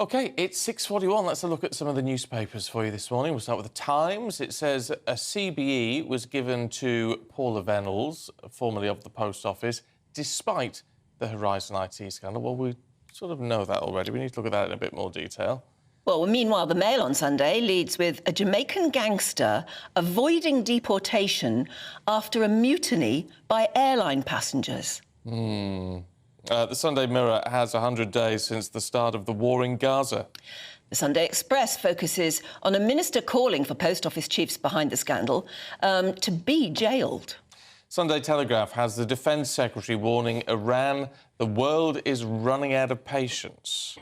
OK, it's 6:41. Let's have a look at some of the newspapers for you this morning. We'll start with the Times. It says a CBE was given to Paula Venables, formerly of the Post Office, despite the Horizon IT scandal. Well, we sort of know that already. We need to look at that in a bit more detail. Well, meanwhile, the Mail on Sunday leads with a Jamaican gangster avoiding deportation after a mutiny by airline passengers. The Sunday Mirror has 100 days since the start of the war in Gaza. The Sunday Express focuses on a minister calling for post office chiefs behind the scandal to be jailed. Sunday Telegraph has the Defence Secretary warning Iran the world is running out of patience.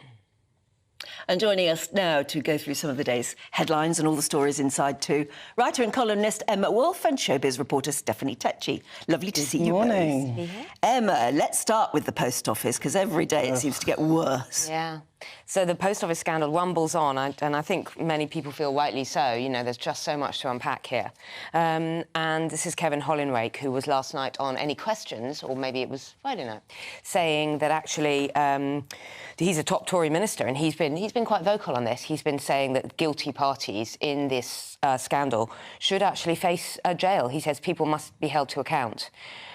And joining us now to go through some of the day's headlines and all the stories inside too, writer and columnist Emma Wolf and showbiz reporter Stephanie Tecci. Lovely to see you both. Good morning. Emma, let's start with the Post Office, because every day it seems to get worse. Yeah. So the Post Office scandal rumbles on, and I think many people feel rightly so. You know, there's just so much to unpack here. And this is Kevin Hollinrake, who was last night on Any Questions, or maybe it was Friday night, saying that actually he's a top Tory minister, and he's been quite vocal on this. He's been saying that guilty parties in this scandal should actually face jail. He says people must be held to account.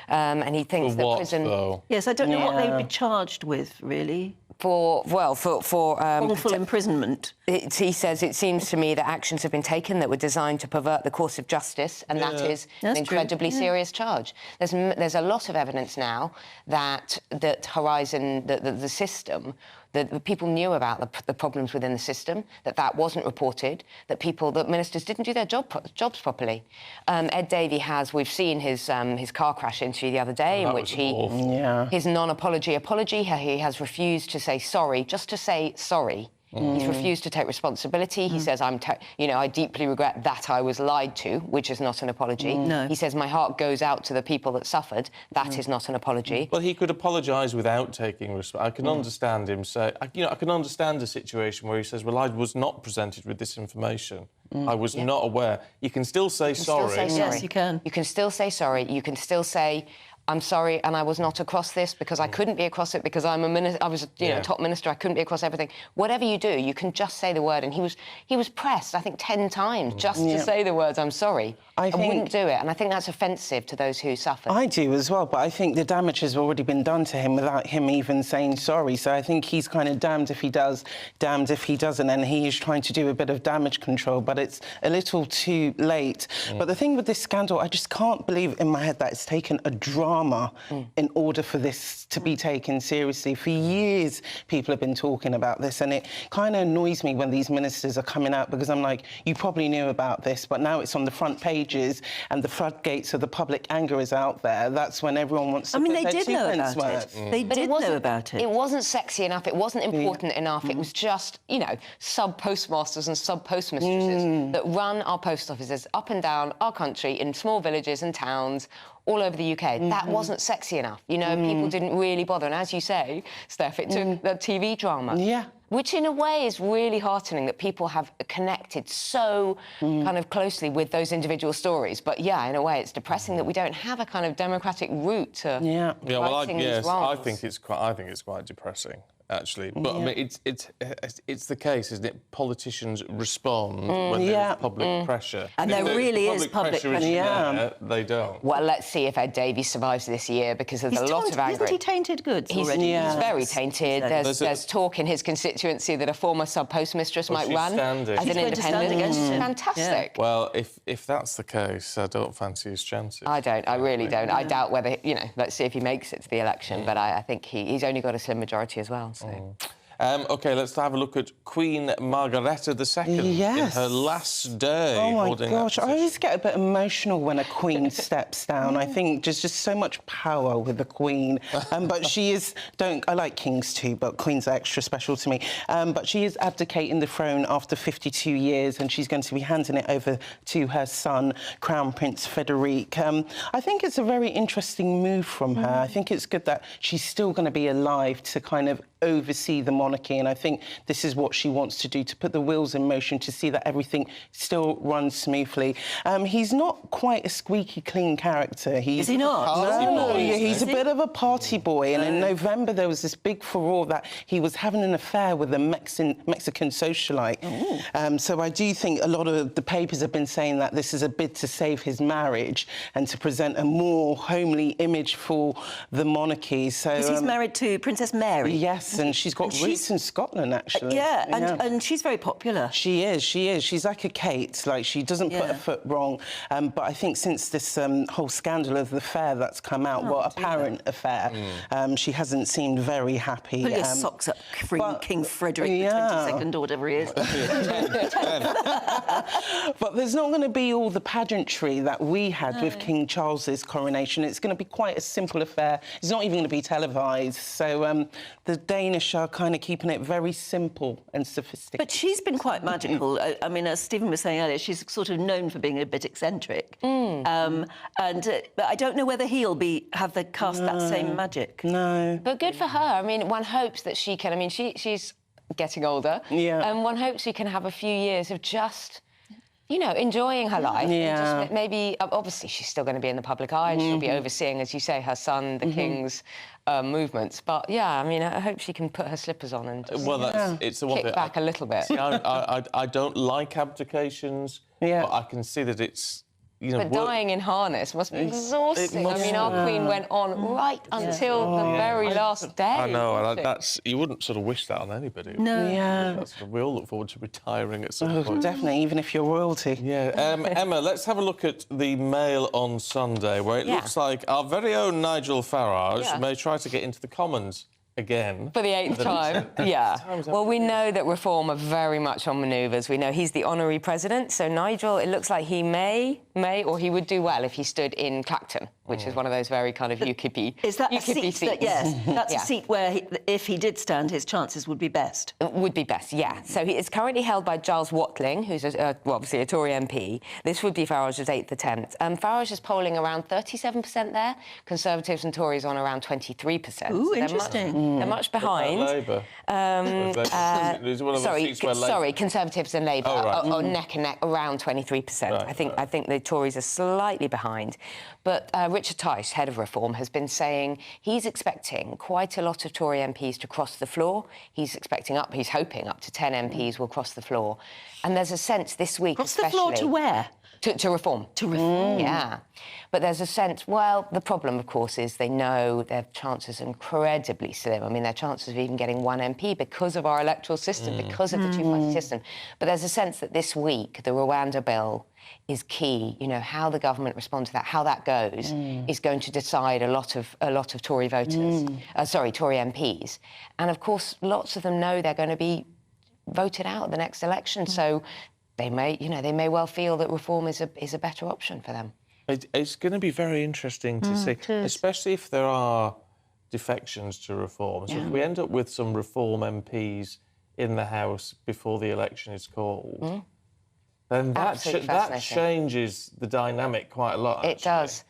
And he thinks that prison... Though? Yes, I don't know what they'd be charged with, really. For wrongful imprisonment. He says, it seems to me that actions have been taken that were designed to pervert the course of justice, and that is an incredibly serious charge. There's a lot of evidence now that Horizon, the system, that the people knew about the problems within the system, that wasn't reported, that ministers didn't do their jobs properly. Ed Davey we've seen his car crash interview the other day, in which his non-apology apology, he has refused to say sorry, just to say sorry. He's refused to take responsibility. He says, I deeply regret that I was lied to, which is not an apology. No. He says, my heart goes out to the people that suffered. That is not an apology. Well, he could apologise without taking responsibility. I can understand him say... I can understand a situation where he says, well, I was not presented with this information. I was not aware. You can still say sorry. Yes, you can. You can still say sorry. You can still say... I'm sorry, and I was not across this because I couldn't be across it because I'm a minister. I was, top minister. I couldn't be across everything. Whatever you do, you can just say the word. And he was pressed, I think, 10 times just to say the words, I'm sorry. I wouldn't do it, and I think that's offensive to those who suffered. I do as well, but I think the damage has already been done to him without him even saying sorry. So I think he's kind of damned if he does, damned if he doesn't, and he is trying to do a bit of damage control, but it's a little too late. But the thing with this scandal, I just can't believe in my head that it's taken a drama in order for this to be taken seriously. For years, people have been talking about this, and it kind of annoys me when these ministers are coming out, because I'm like, you probably knew about this, but now it's on the front pages and the floodgates of the public anger is out there. That's when everyone wants to put their two pence worth. They did know about it. It wasn't sexy enough. It wasn't important enough. It was just, sub-postmasters and sub-postmistresses that run our post offices up and down our country in small villages and towns all over the UK. That wasn't sexy enough. People didn't really bother. And as you say, Steph, it took the TV drama. Yeah. Which, in a way, is really heartening that people have connected so kind of closely with those individual stories. But, yeah, in a way, it's depressing that we don't have a kind of democratic route to righting these wrongs. I think it's quite depressing, actually. But, I mean, it's the case, isn't it? Politicians respond when there's public pressure. And there really is public pressure. They don't. Well, let's see if Ed Davey survives this year, because there's a lot of anger. Isn't he tainted goods already? He's very tainted. There's talk in his constituency that a former sub-postmistress might run as an independent. Fantastic. Well, if that's the case, I don't fancy his chances. I don't. I really don't. I doubt whether, let's see if he makes it to the election, but I think he's only got a slim majority as well. So. OK, let's have a look at Queen Margrethe II in her last day. Oh, my gosh, I always get a bit emotional when a queen steps down. I think there's just so much power with the Queen. But she is... I like kings too, but queens are extra special to me. But she is abdicating the throne after 52 years, and she's going to be handing it over to her son, Crown Prince Frederick. I think it's a very interesting move from her. I think it's good that she's still going to be alive to kind of oversee the monarchy, and I think this is what she wants to do, to put the wheels in motion, to see that everything still runs smoothly. He's not quite a squeaky clean character. Is he not? No, he's a bit of a party boy, and in November there was this big furore that he was having an affair with a Mexican socialite. So I do think a lot of the papers have been saying that this is a bid to save his marriage and to present a more homely image for the monarchy. So he's married to Princess Mary. Yes, and she's got roots in Scotland, actually. And she's very popular. She is. She's like a Kate. Like, she doesn't put a foot wrong. But I think since this whole scandal of the affair that's come out, apparent affair, she hasn't seemed very happy. Put your socks up, King Frederick the 22nd or whatever he is. But there's not going to be all the pageantry that we had with King Charles's coronation. It's going to be quite a simple affair. It's not even going to be televised. So the Danish are kind of keeping it very simple and sophisticated. But she's been quite magical. I mean, as Stephen was saying earlier, she's sort of known for being a bit eccentric. But I don't know whether he'll have cast that same magic. No. But good for her. I mean, one hopes that she can... I mean, she's getting older. Yeah. And one hopes she can have a few years of just... you know, enjoying her life. Yeah. And just maybe, obviously, she's still going to be in the public eye. She'll be overseeing, as you say, her son, the King's movements. But, yeah, I mean, I hope she can put her slippers on and just it's the one kick thing back a little bit. See, I don't like abdications, but I can see that it's... You know, but dying in harness must be exhausting. I mean, our Queen went on right until the very last day. I know, and you wouldn't sort of wish that on anybody. No. Yeah. We all look forward to retiring at some point. Definitely, even if you're royalty. Yeah. Emma, let's have a look at the Mail on Sunday, where it looks like our very own Nigel Farage may try to get into the Commons again. For the 8th time, Well, we know that Reform are very much on manoeuvres. We know he's the honorary president, so Nigel, it looks like he may, or he would do well if he stood in Clacton, which is one of those very kind of UKIP Is that a seat seats. that's a seat where, if he did stand, his chances would be best? Would be best, yeah. So it's currently held by Giles Watling, who's obviously a Tory MP. This would be Farage's 8th attempt. Farage is polling around 37% there. Conservatives and Tories on around 23%. Ooh, so interesting. They're much behind. Labour? Sorry, Conservatives and Labour are neck and neck, around 23%. Right, I think the Tories are slightly behind. But Richard Tice, head of Reform, has been saying he's expecting quite a lot of Tory MPs to cross the floor. He's hoping up to 10 MPs will cross the floor. And there's a sense this week, especially... Cross the floor to where? To Reform. To Reform. Yeah. But there's a sense, well, the problem, of course, is they know their chances are incredibly slim. I mean, their chances of even getting one MP because of our electoral system, because of the two-party system. But there's a sense that this week, the Rwanda bill is key. You know, how the government responds to that, how that goes, is going to decide a lot of Tory voters, Tory MPs. And, of course, lots of them know they're going to be voted out at the next election. So they may well feel that Reform is a better option for them. It's going to be very interesting to see, especially if there are defections to Reform. So if we end up with some Reform MPs in the House before the election is called, then that changes the dynamic quite a lot, actually. It does.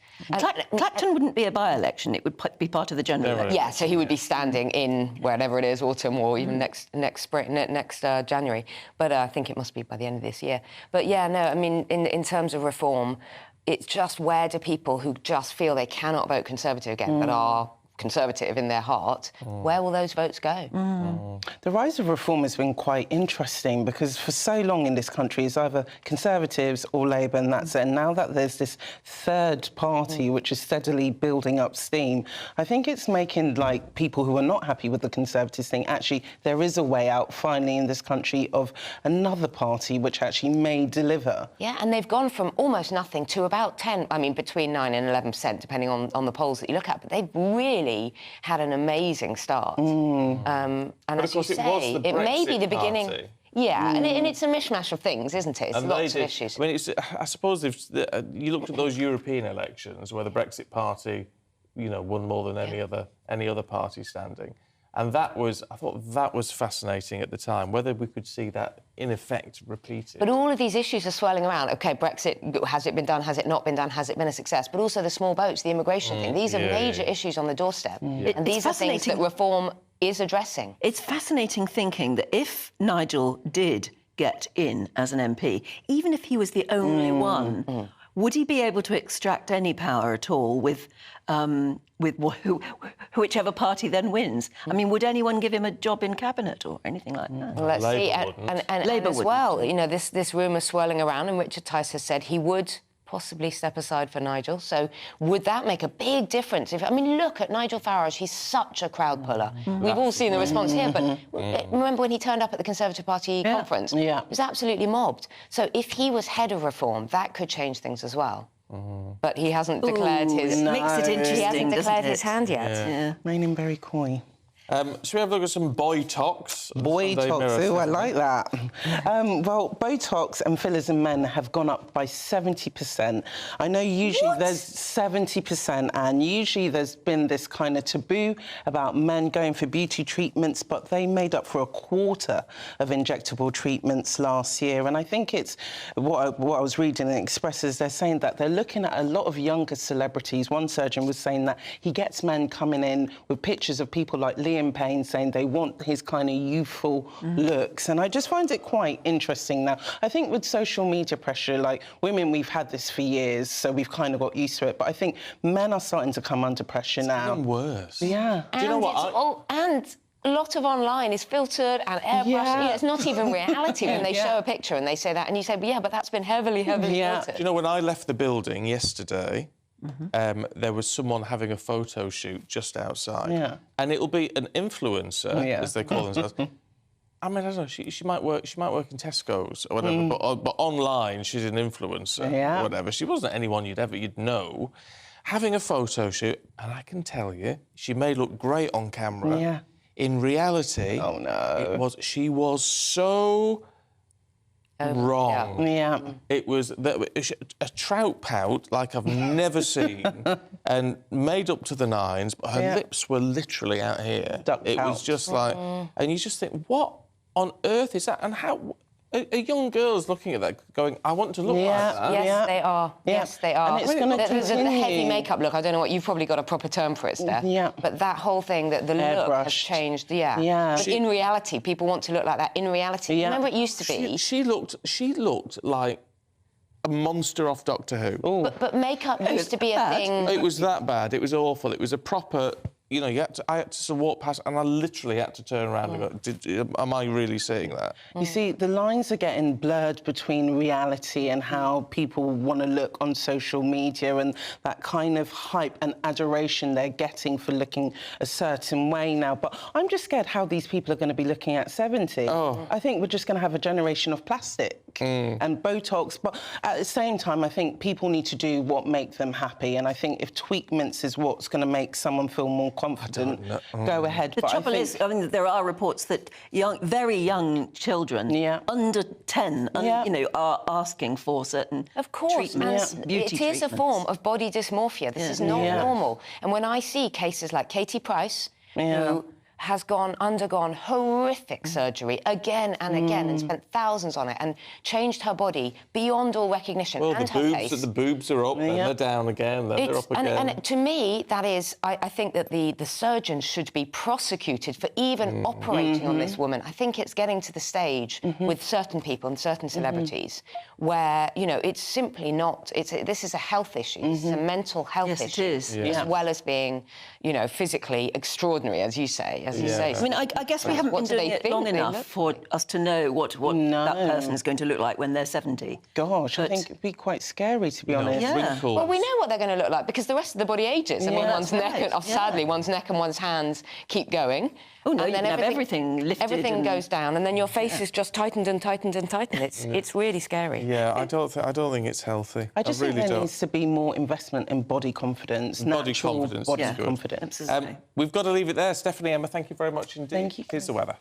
Clacton wouldn't be a by-election, it would be part of the general election. Yeah, so he would be standing in wherever it is, autumn or even next spring, next January. But I think it must be by the end of this year. But yeah, no, I mean, in terms of Reform, it's just where do people who just feel they cannot vote Conservative again, but are Conservative in their heart, where will those votes go? The rise of Reform has been quite interesting because for so long in this country it's either Conservatives or Labour, and that's it. And now that there's this third party which is steadily building up steam, I think it's making, like, people who are not happy with the Conservatives think, actually, there is a way out, finally, in this country of another party which actually may deliver. Yeah, and they've gone from almost nothing to about 10, I mean, between 9 and 11%, depending on the polls that you look at, but they've really had an amazing start. And but as you say, it may be the beginning. Party. Yeah, and it's a mishmash of things, isn't it? It's lots of issues. I mean, I suppose if you looked at those European elections where the Brexit Party, won more than any other party standing, and I thought that was fascinating at the time, whether we could see that in effect repeated. But all of these issues are swirling around. OK, Brexit, has it been done? Has it not been done? Has it been a success? But also the small boats, the immigration thing. These are major issues on the doorstep. And these are things that Reform is addressing. It's fascinating thinking that if Nigel did get in as an MP, even if he was the only one, would he be able to extract any power at all with whichever party then wins? I mean, would anyone give him a job in cabinet or anything like that? Well, let's see. And Labour as wouldn't. well, you know, this rumour swirling around, and Richard Tice has said he would possibly step aside for Nigel. So would that make a big difference? I mean, look at Nigel Farage. He's such a crowd puller. We've all seen the response here, but remember when he turned up at the Conservative Party conference? Yeah. He was absolutely mobbed. So if he was head of reform, that could change things as well. But he hasn't declared his... It makes it interesting, He hasn't declared his hand yet. Yeah. Remaining very coy. Should we have a look at some Botox? Botox, ooh, I like that. Well, Botox and fillers in men have gone up by 70%. I know usually there's 70%, and usually there's been this kind of taboo about men going for beauty treatments, but they made up for a quarter of injectable treatments last year. And I think it's what I was reading in Expresses, they're saying that they're looking at a lot of younger celebrities. One surgeon was saying that he gets men coming in with pictures of people like Liam Payne saying they want his kind of youthful looks, and I just find it quite interesting now. I think with social media pressure, like women, we've had this for years, so we've kind of got used to it, but I think men are starting to come under pressure now. Even worse. Yeah. Do you know what? And a lot of online is filtered and airbrushed. Yeah. You know, it's not even reality when they show a picture and they say that, and you say, but yeah, but that's been heavily filtered. Do you know, when I left the building yesterday, there was someone having a photo shoot just outside, and it'll be an influencer, as they call themselves. I mean, I don't know. She might work in Tesco's or whatever, but online she's an influencer or whatever. She wasn't anyone you'd know. Having a photo shoot, and I can tell you, she may look great on camera. Yeah. In reality, she was so wrong. Yeah. It was a trout pout like I've never seen, and made up to the nines, but her lips were literally out here. It was just like, and you just think, what on earth is that? And how a young girl's looking at that going, I want to look like that. Yes, they are. Yes, they are. And it's going to There's a continue. heavy makeup look. I don't know what, you've probably got a proper term for it, Steph. Yeah. But that whole thing, that the look has Airbrushed. changed. Yeah. But in reality, people want to look like that. In reality, remember it used to be. She looked like a monster off Doctor Who. But makeup used to be a thing. It was that bad. It was awful. It was a proper. You know, I had to sort of walk past, and I literally had to turn around and go, am I really seeing that? You see, the lines are getting blurred between reality and how people want to look on social media, and that kind of hype and adoration they're getting for looking a certain way now. But I'm just scared how these people are going to be looking at 70. I think we're just going to have a generation of plastic and Botox. But at the same time, I think people need to do what makes them happy. And I think if tweakments is what's going to make someone feel more confident, go ahead. The trouble is, I mean, there are reports that very young children, under 10, you know, are asking for certain treatments, beauty it is treatments. a form of body dysmorphia. This is not normal. And when I see cases like Katie Price, who has undergone horrific surgery again and again and spent thousands on it and changed her body beyond all recognition, and her face. The boobs are up, then they're down again, then they're up again. And to me, that is, I think that the surgeon should be prosecuted for even operating on this woman. I think it's getting to the stage with certain people and certain celebrities where, you know, it's simply not, this is a health issue. This is a mental health issue. Yes, it is. As well as being, you know, physically extraordinary, as you say. I mean, I guess we haven't been doing it long enough for us to know what that person is going to look like when they're 70. Gosh, I think it'd be quite scary, to be honest. Wrinkles. Well, we know what they're going to look like because the rest of the body ages. I mean, sadly, one's neck and one's hands keep going. Oh, no, and you then can have everything lifted. Everything goes down, and then your face is just tightened and tightened and tightened. It's really scary. Yeah, I don't think it's healthy. I just really think there don't. needs to be more investment in body confidence. Body confidence. Body Yeah. confidence. Absolutely. We've got to leave it there. Stephanie, Emma, thank you very much indeed. Thank you. Here's the weather.